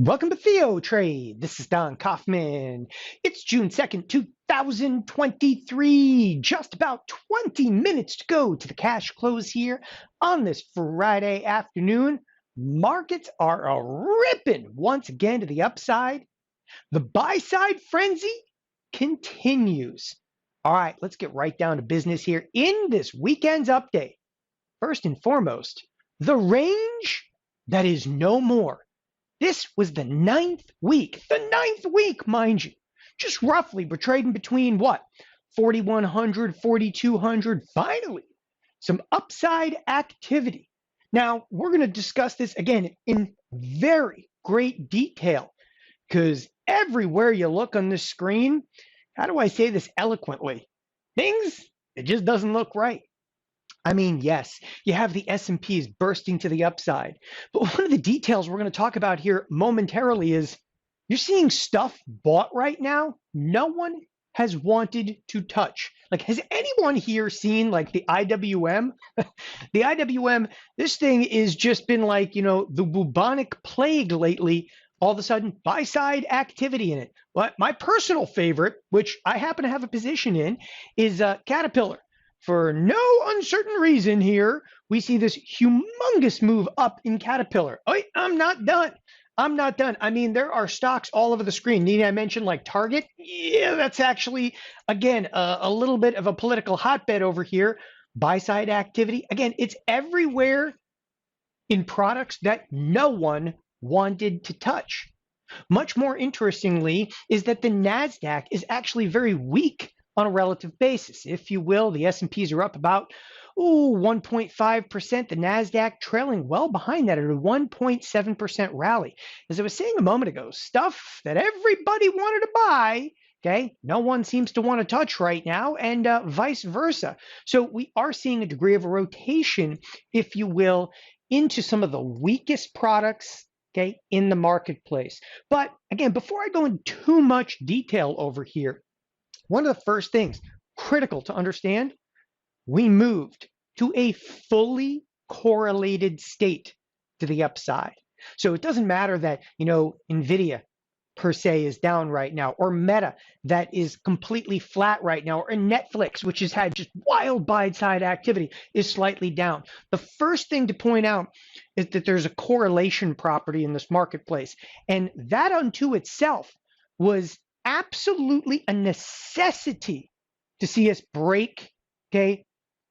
Welcome to TheoTrade. This is Don Kaufman. It's June 2nd, 2023. Just about 20 minutes to go to the cash close here on this Friday afternoon. Markets are ripping once again to the upside. The buy side frenzy continues. All right, let's get right down to business here in this weekend's update. First and foremost, the range that is no more. This was the ninth week, mind you. Just roughly, we're trading between what? 4,100, 4,200. Finally, some upside activity. Now, we're going to discuss this again in very great detail because everywhere you look on this screen, how do I say this eloquently? It just doesn't look right. I mean, yes, you have the S&Ps bursting to the upside, but one of the details we're going to talk about here momentarily is you're seeing stuff bought right now no one has wanted to touch. Like, has anyone here seen like the IWM? The IWM, this thing is just been like, the bubonic plague lately. All of a sudden, buy-side activity in it. But my personal favorite, which I happen to have a position in, is Caterpillar. For no uncertain reason here, we see this humongous move up in Caterpillar. Oh, I'm not done. I mean, there are stocks all over the screen. Need I mention like Target? Yeah, that's actually, again, a little bit of a political hotbed over here. Buy-side activity. Again, it's everywhere in products that no one wanted to touch. Much more interestingly is that the NASDAQ is actually very weak on a relative basis. If you will, the S&Ps are up about 1.5%. The NASDAQ trailing well behind that at a 1.7% rally. As I was saying a moment ago, stuff that everybody wanted to buy, okay, no one seems to want to touch right now, and vice versa. So we are seeing a degree of a rotation, if you will, into some of the weakest products, okay, in the marketplace. But again, before I go into too much detail over here, one of the first things critical to understand, we moved to a fully correlated state to the upside. So it doesn't matter that, NVIDIA per se is down right now, or Meta that is completely flat right now, or Netflix, which has had just wild buy-side activity, is slightly down. The first thing to point out is that there's a correlation property in this marketplace, and that unto itself was absolutely a necessity to see us break, okay,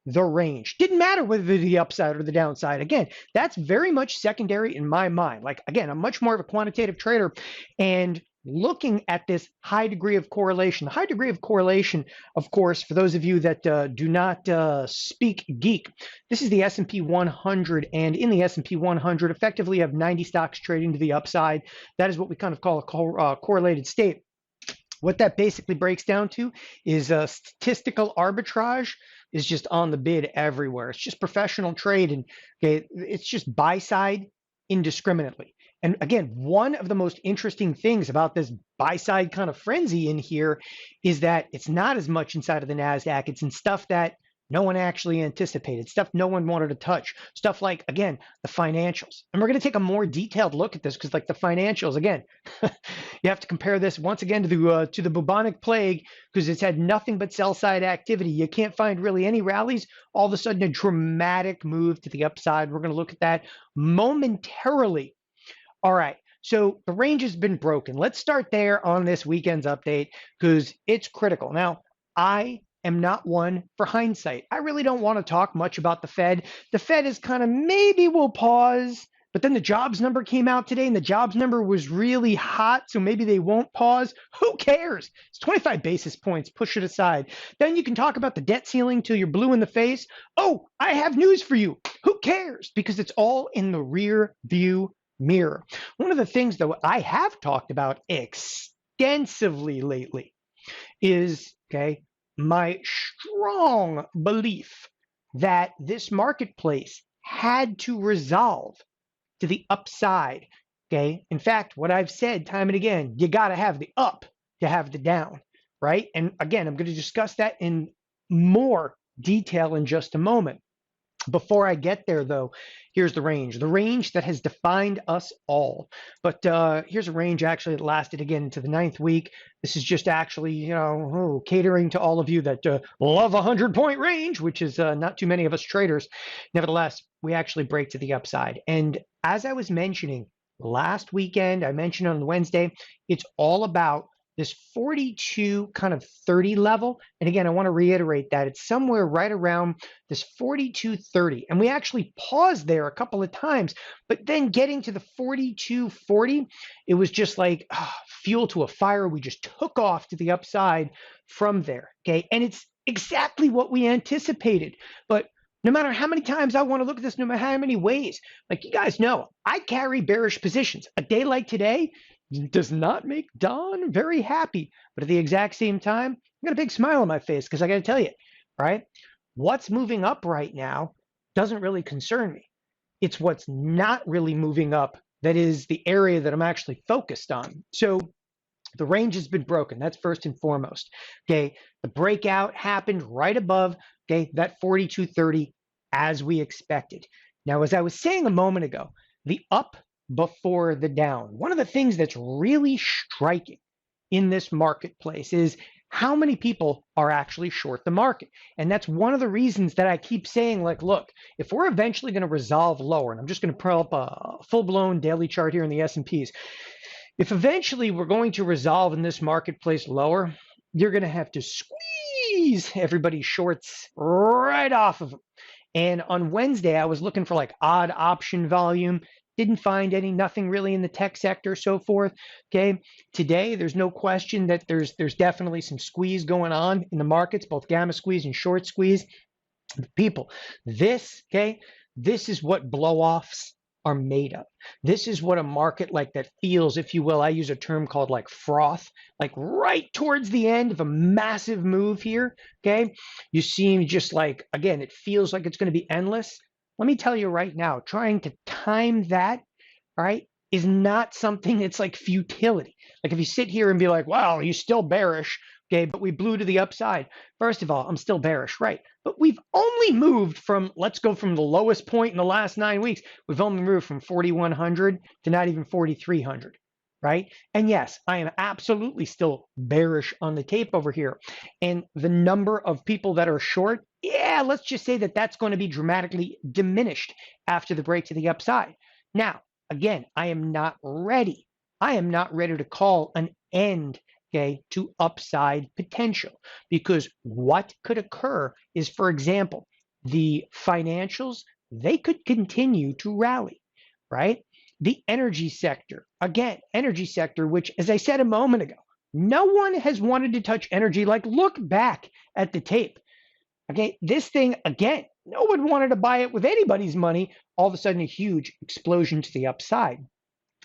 the range. Didn't matter whether the upside or the downside. Again, that's very much secondary in my mind. Like, again, I'm much more of a quantitative trader, and looking at this high degree of correlation. The high degree of correlation, of course, for those of you that do not speak geek, this is the S&P 100, and in the S&P 100, effectively you have 90 stocks trading to the upside. That is what we kind of call a correlated state. What that basically breaks down to is statistical arbitrage is just on the bid everywhere. It's just professional trade, and okay, it's just buy side indiscriminately. And again, one of the most interesting things about this buy side kind of frenzy in here is that it's not as much inside of the NASDAQ. It's in stuff that no one actually anticipated, stuff no one wanted to touch, stuff like, again, the financials. And we're going to take a more detailed look at this because, like, the financials, again, you have to compare this once again to the bubonic plague because it's had nothing but sell-side activity. You can't find really any rallies. All of a sudden, a dramatic move to the upside. We're going to look at that momentarily. All right. So the range has been broken. Let's start there on this weekend's update because it's critical. Now, I am not one for hindsight. I really don't want to talk much about the Fed. The Fed is kind of maybe we'll pause, but then the jobs number came out today and the jobs number was really hot, so maybe they won't pause. Who cares? It's 25 basis points. Push it aside. Then you can talk about the debt ceiling till you're blue in the face. Oh, I have news for you. Who cares? Because it's all in the rear view mirror. One of the things, though, I have talked about extensively lately is, okay, my strong belief that this marketplace had to resolve to the upside, okay? In fact, what I've said time and again, you got to have the up to have the down, right? And again, I'm going to discuss that in more detail in just a moment. Before I get there, though, Here's the range that has defined us all. But here's a range actually that lasted again into the 9th week. This is just actually, catering to all of you that love a 100-point range, which is not too many of us traders. Nevertheless, we actually break to the upside. And as I was mentioning last weekend, I mentioned on Wednesday, it's all about this 42 kind of 30 level. And again, I want to reiterate that it's somewhere right around this 42.30. And we actually paused there a couple of times, but then getting to the 42.40, it was just like fuel to a fire. We just took off to the upside from there. Okay. And it's exactly what we anticipated. But no matter how many times I want to look at this, no matter how many ways, like you guys know, I carry bearish positions. A day like today does not make Don very happy. But at the exact same time, I got a big smile on my face because I got to tell you, right? What's moving up right now doesn't really concern me. It's what's not really moving up that is the area that I'm actually focused on. So the range has been broken. That's first and foremost. Okay. The breakout happened right above, okay, that 42.30 as we expected. Now, as I was saying a moment ago, the up before the down. One of the things that's really striking in this marketplace is how many people are actually short the market. And that's one of the reasons that I keep saying, like, look, if we're eventually going to resolve lower, and I'm just going to pull up a full-blown daily chart here in the S&Ps, if eventually we're going to resolve in this marketplace lower, you're going to have to squeeze everybody's shorts right off of them. And on Wednesday, I was looking for like odd option volume. Didn't find any, nothing really in the tech sector, so forth. Okay. Today, there's no question that there's definitely some squeeze going on in the markets, both gamma squeeze and short squeeze. People, this is what blow-offs are made of. This is what a market like that feels, if you will. I use a term called like froth, like right towards the end of a massive move here. Okay. You seem just like, again, it feels like it's going to be endless. Let me tell you right now, trying to time that, all right, is not something that's like futility. Like if you sit here and be like, wow, you're still bearish, okay, but we blew to the upside. First of all, I'm still bearish, right? But we've only moved from, let's go from the lowest point in the last 9 weeks. We've only moved from 4,100 to not even 4,300, right? And yes, I am absolutely still bearish on the tape over here. And the number of people that are short, yeah, let's just say that that's going to be dramatically diminished after the break to the upside. Now, again, I am not ready. I am not ready to call an end, okay, to upside potential, because what could occur is, for example, the financials, they could continue to rally, right? The energy sector, again, energy sector, which, as I said a moment ago, no one has wanted to touch energy. Like, look back at the tape. Okay, this thing, again, no one wanted to buy it with anybody's money. All of a sudden, a huge explosion to the upside.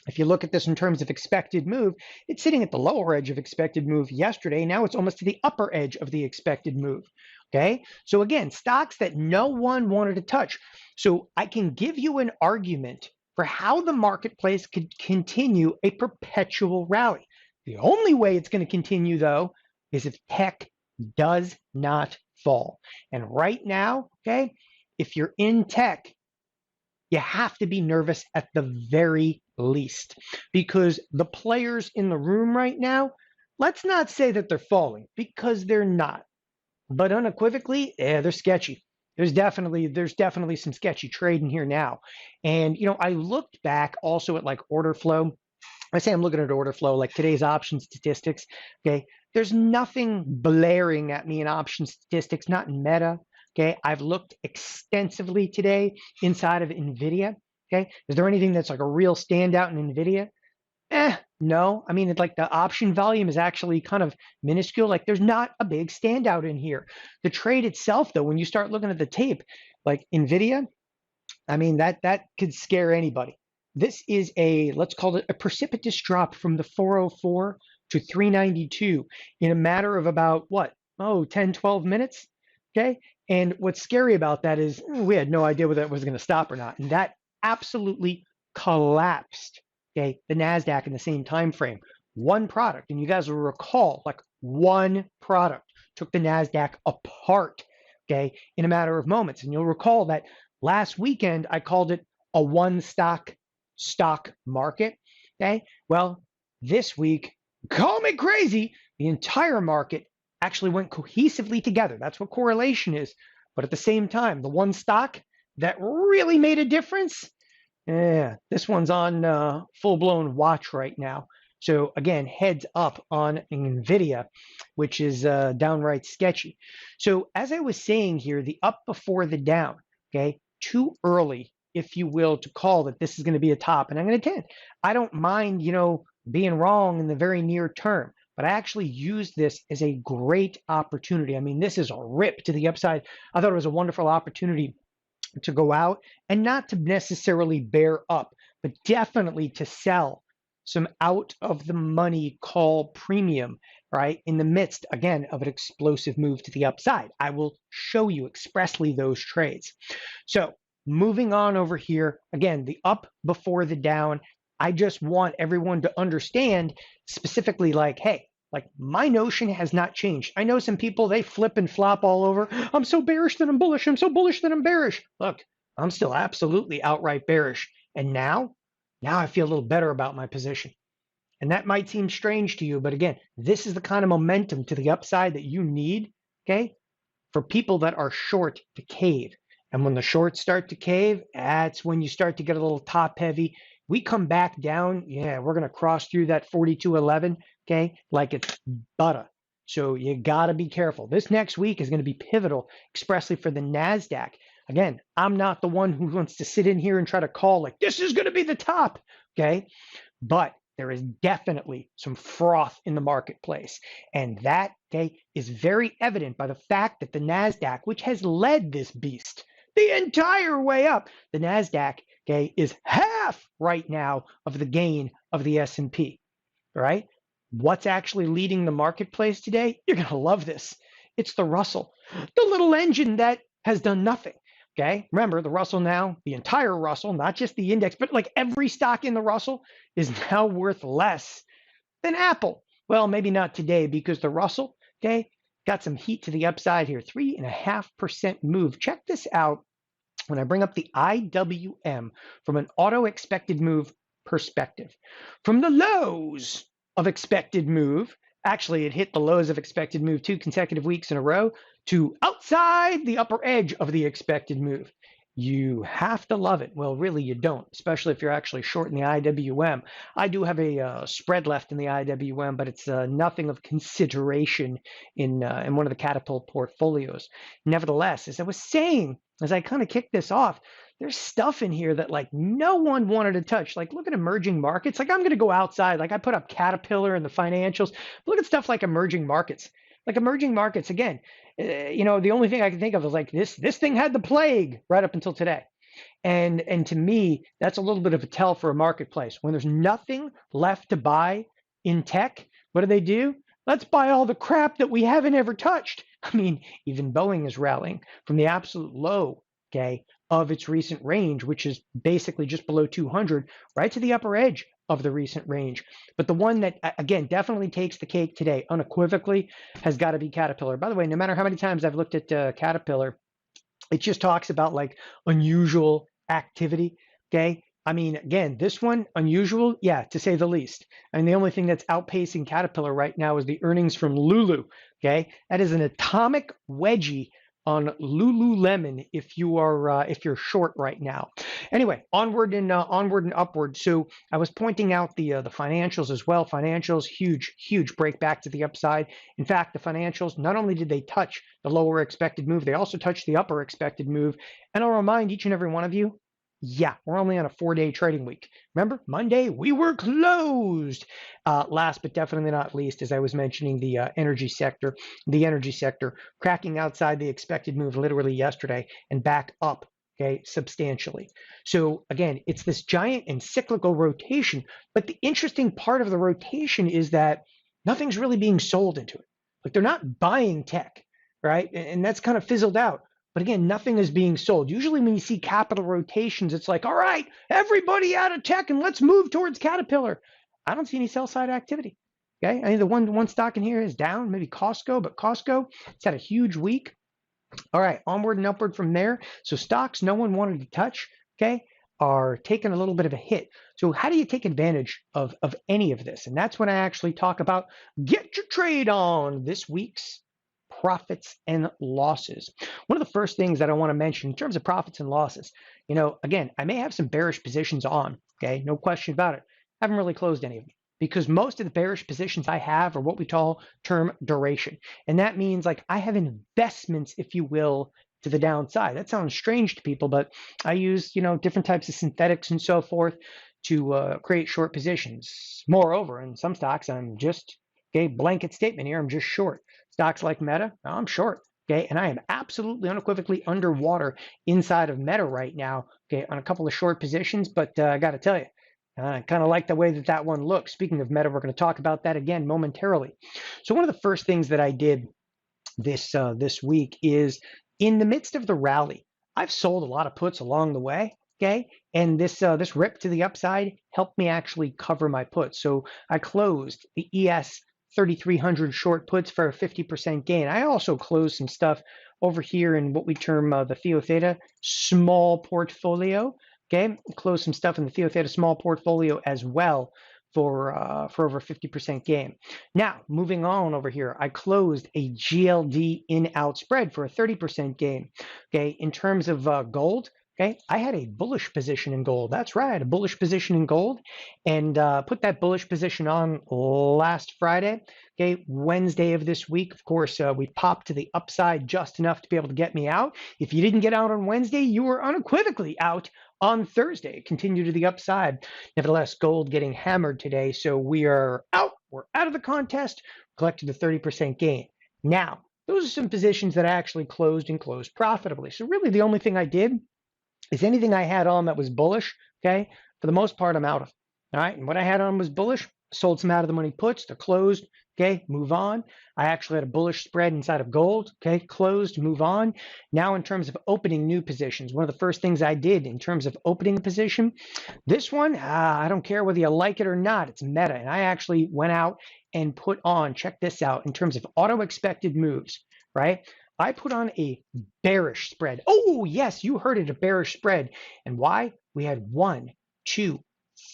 If you look at this in terms of expected move, it's sitting at the lower edge of expected move yesterday. Now it's almost to the upper edge of the expected move. Okay, so again, stocks that no one wanted to touch. So I can give you an argument for how the marketplace could continue a perpetual rally. The only way it's going to continue, though, is if tech does not fall. And right now, okay, if you're in tech, you have to be nervous at the very least, because the players in the room right now, let's not say that they're falling, because they're not. But unequivocally, yeah, they're sketchy. There's definitely some sketchy trading here now. And I looked back also at like order flow. I say I'm looking at order flow, like today's option statistics. Okay, there's nothing blaring at me in option statistics, not in Meta. Okay, I've looked extensively today inside of NVIDIA. Okay, is there anything that's like a real standout in NVIDIA? No. I mean, it's like the option volume is actually kind of minuscule. Like there's not a big standout in here. The trade itself, though, when you start looking at the tape, like NVIDIA, I mean, that could scare anybody. This is let's call it a precipitous drop from the 404 to 392 in a matter of about 10, 12 minutes. Okay. And what's scary about that is we had no idea whether that was going to stop or not. And that absolutely collapsed, okay, the NASDAQ in the same time frame. One product, and you guys will recall, like one product took the NASDAQ apart, okay, in a matter of moments. And you'll recall that last weekend, I called it a one stock market. Okay. Well, this week, call me crazy, the entire market actually went cohesively together. That's what correlation is. But at the same time, the one stock that really made a difference, yeah, this one's on full-blown watch right now. So again, heads up on NVIDIA, which is downright sketchy. So as I was saying here, the up before the down, okay, too early, if you will, to call that this is going to be a top. And I'm going to tend, I don't mind, being wrong in the very near term, but I actually use this as a great opportunity. I mean, this is a rip to the upside. I thought it was a wonderful opportunity to go out and not to necessarily bear up, but definitely to sell some out of the money call premium, right? In the midst, again, of an explosive move to the upside. I will show you expressly those trades. So moving on over here, again, the up before the down. I just want everyone to understand specifically like, hey, like my notion has not changed. I know some people, they flip and flop all over. I'm so bearish that I'm bullish. I'm so bullish that I'm bearish. Look, I'm still absolutely outright bearish. And now I feel a little better about my position. And that might seem strange to you, but again, this is the kind of momentum to the upside that you need, okay, for people that are short to cave. And when the shorts start to cave, that's when you start to get a little top heavy. We come back down, yeah, we're going to cross through that 42.11, okay, like it's butter. So you got to be careful. This next week is going to be pivotal, expressly for the NASDAQ. Again, I'm not the one who wants to sit in here and try to call like this is going to be the top, okay? But there is definitely some froth in the marketplace. And that, okay, is very evident by the fact that the NASDAQ, which has led this beast the entire way up, the NASDAQ, okay, is half right now of the gain of the S&P, right? What's actually leading the marketplace today? You're going to love this. It's the Russell, the little engine that has done nothing. Okay, remember the Russell now, the entire Russell, not just the index, but like every stock in the Russell is now worth less than Apple. Well, maybe not today because the Russell, okay, got some heat to the upside here, 3.5% move. Check this out when I bring up the IWM from an auto expected move perspective. From the lows of expected move, actually it hit the lows of expected move 2 consecutive weeks in a row, to outside the upper edge of the expected move. You have to love it. Well, really, you don't, especially if you're actually short in the IWM. I do have a spread left in the IWM, but it's nothing of consideration in one of the Catapult portfolios. Nevertheless, as I was saying, as I kind of kicked this off, there's stuff in here that like no one wanted to touch. Like look at emerging markets. Like I'm going to go outside. Like I put up Caterpillar and the financials. Look at stuff like emerging markets. Like emerging markets, again, the only thing I can think of is like this thing had the plague right up until today. And to me, that's a little bit of a tell for a marketplace. When there's nothing left to buy in tech, what do? Let's buy all the crap that we haven't ever touched. I mean, even Boeing is rallying from the absolute low, okay, of its recent range, which is basically just below 200, right to the upper edge of the recent range. But the one that, again, definitely takes the cake today, unequivocally, has got to be Caterpillar. By the way, no matter how many times I've looked at Caterpillar, it just talks about like unusual activity, okay? I mean, again, this one, unusual, yeah, to say the least. And the only thing that's outpacing Caterpillar right now is the earnings from Lulu, okay? That is an atomic wedgie on Lululemon if you're short right now. Anyway, onward and upward. So I was pointing out the financials as well. Financials, huge break back to the upside. In fact, the financials, not only did they touch the lower expected move, they also touched the upper expected move. And I'll remind each and every one of you, yeah, we're only on a 4-day trading week. Remember, Monday, we were closed. Last but definitely not least, as I was mentioning, the energy sector cracking outside the expected move literally yesterday and back up, okay, substantially. So again, it's this giant and cyclical rotation. But the interesting part of the rotation is that nothing's really being sold into it. Like they're not buying tech, right? And that's kind of fizzled out. But again, nothing is being sold. Usually when you see capital rotations, it's like, all right, everybody out of tech and let's move towards Caterpillar. I don't see any sell side activity. Okay, I mean, the one stock in here is down, maybe Costco, but Costco, it's had a huge week. All right, onward and upward from there. So stocks no one wanted to touch. Okay, are taking a little bit of a hit. So how do you take advantage of any of this? And that's when I actually talk about get your trade on this week's profits and losses. One of the first things that I want to mention in terms of profits and losses, again, I may have some bearish positions on, okay? No question about it. I haven't really closed any of them because most of the bearish positions I have are what we call term duration. And that means like I have investments, if you will, to the downside. That sounds strange to people, but I use, different types of synthetics and so forth to create short positions. Moreover, in some stocks, I'm just, okay, blanket statement here, I'm just short. Stocks like Meta, I'm short. Okay, and I am absolutely unequivocally underwater inside of Meta right now, okay, on a couple of short positions, but I got to tell you, I kind of like the way that one looks. Speaking of Meta, we're going to talk about that again momentarily. So one of the first things that I did this week is in the midst of the rally, I've sold a lot of puts along the way. Okay, and this rip to the upside helped me actually cover my puts. So I closed the ES 3300 short puts for a 50% gain. I also closed some stuff over here in what we term the TheoTheo small portfolio. Okay, closed some stuff in the TheoTheo small portfolio as well for over 50% gain. Now, moving on over here, I closed a GLD in-out spread for a 30% gain. Okay, in terms of gold, okay, I had a bullish position in gold. That's right, a bullish position in gold, and put that bullish position on last Friday. Okay, Wednesday of this week, of course, we popped to the upside just enough to be able to get me out. If you didn't get out on Wednesday, you were unequivocally out on Thursday. Continue to the upside. Nevertheless, gold getting hammered today, so we are out. We're out of the contest. Collected a 30% gain. Now, those are some positions that I actually closed and closed profitably. So really the only thing I did is anything I had on that was bullish, okay, for the most part, I'm out of. All right, and what I had on was bullish, sold some out of the money puts, they're closed, okay, move on. I actually had a bullish spread inside of gold, okay, closed, move on. Now in terms of opening new positions, one of the first things I did in terms of opening a position, this one, I don't care whether you like it or not, it's Meta, and I actually went out and put on, check this out, in terms of auto expected moves, right? I put on a bearish spread. Oh, yes, you heard it, a bearish spread. And why? We had 1, 2,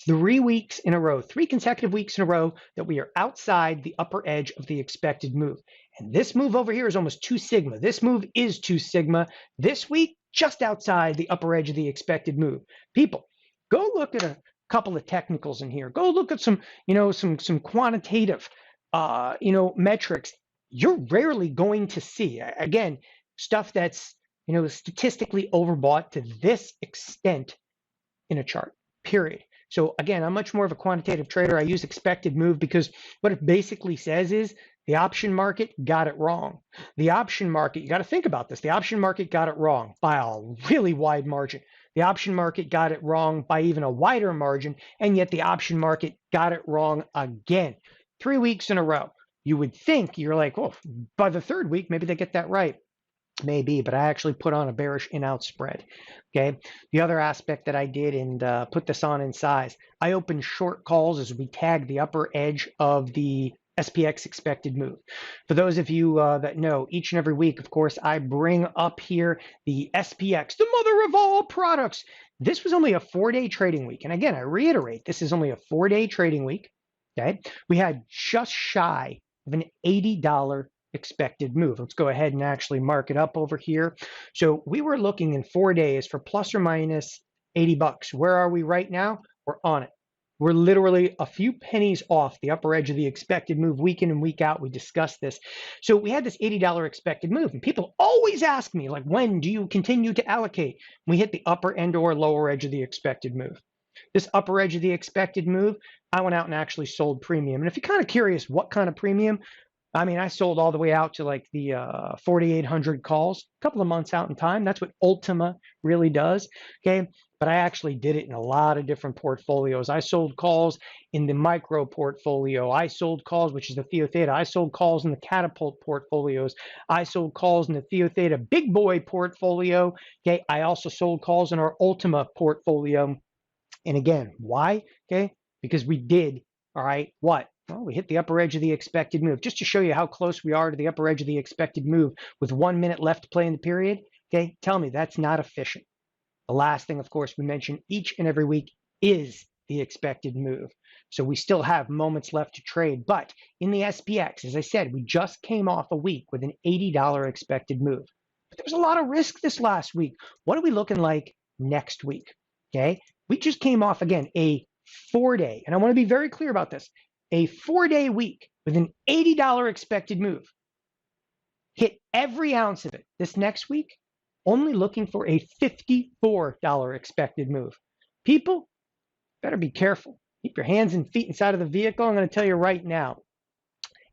3 weeks in a row, 3 consecutive weeks in a row that we are outside the upper edge of the expected move. And this move over here is almost 2 sigma. This move is 2 sigma. This week, just outside the upper edge of the expected move. People, go look at a couple of technicals in here. Go look at some, some quantitative, metrics. You're rarely going to see, again, stuff that's, statistically overbought to this extent in a chart, period. So again, I'm much more of a quantitative trader. I use expected move because what it basically says is the option market got it wrong. The option market, you got to think about this. The option market got it wrong by a really wide margin. The option market got it wrong by even a wider margin, and yet the option market got it wrong again. 3 weeks in a row. You would think, you're like, well, by the 3rd week, maybe they get that right. Maybe, but I actually put on a bearish in-out spread. Okay. The other aspect that I did, and put this on in size, I opened short calls as we tagged the upper edge of the SPX expected move. For those of you that know, each and every week, of course, I bring up here the SPX, the mother of all products. This was only a 4-day trading week. And again, I reiterate, this is only a 4-day trading week. Okay. We had just shy of an $80 expected move. Let's go ahead and actually mark it up over here. So we were looking in 4 days for plus or minus $80. Where are we right now? We're on it. We're literally a few pennies off the upper edge of the expected move week in and week out. We discussed this. So we had this $80 expected move, and people always ask me, like, when do you continue to allocate? We hit the upper end or lower edge of the expected move. This upper edge of the expected move, I went out and actually sold premium. And if you're kind of curious what kind of premium, I mean, I sold all the way out to like the 4,800 calls, a couple of months out in time. That's what Ultima really does. Okay. But I actually did it in a lot of different portfolios. I sold calls in the micro portfolio. I sold calls, which is the TheoTheo. I sold calls in the catapult portfolios. I sold calls in the TheoTheo big boy portfolio. Okay. I also sold calls in our Ultima portfolio. And again, why? Okay. Because we did, all right, what? Well, we hit the upper edge of the expected move. Just to show you how close we are to the upper edge of the expected move with 1 minute left to play in the period, okay, tell me that's not efficient. The last thing, of course, we mention each and every week is the expected move. So we still have moments left to trade. But in the SPX, as I said, we just came off a week with an $80 expected move. But there was a lot of risk this last week. What are we looking like next week? Okay. We just came off again a 4-day, and I want to be very clear about this, a 4-day week with an $80 expected move. Hit every ounce of it this next week, only looking for a $54 expected move. People, better be careful. Keep your hands and feet inside of the vehicle. I'm going to tell you right now,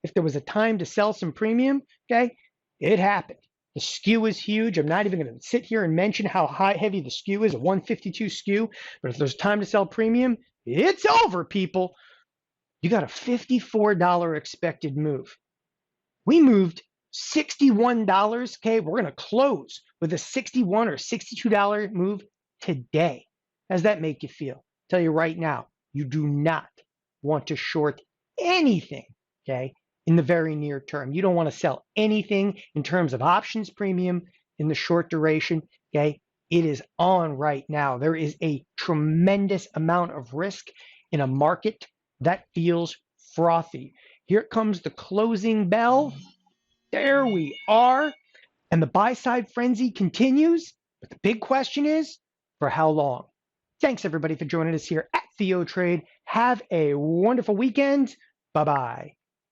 if there was a time to sell some premium, okay, it happened. The skew is huge. I'm not even going to sit here and mention how heavy the skew is, a 152 skew. But if there's time to sell premium, it's over, people. You got a $54 expected move. We moved $61. Okay, we're going to close with a $61 or $62 move today. How does that make you feel? I'll tell you right now, you do not want to short anything, okay, in the very near term. You don't want to sell anything in terms of options premium in the short duration, okay? It is on right now. There is a tremendous amount of risk in a market that feels frothy. Here comes the closing bell. There we are. And the buy side frenzy continues. But the big question is, for how long? Thanks everybody for joining us here at TheoTrade. Have a wonderful weekend. Bye-bye.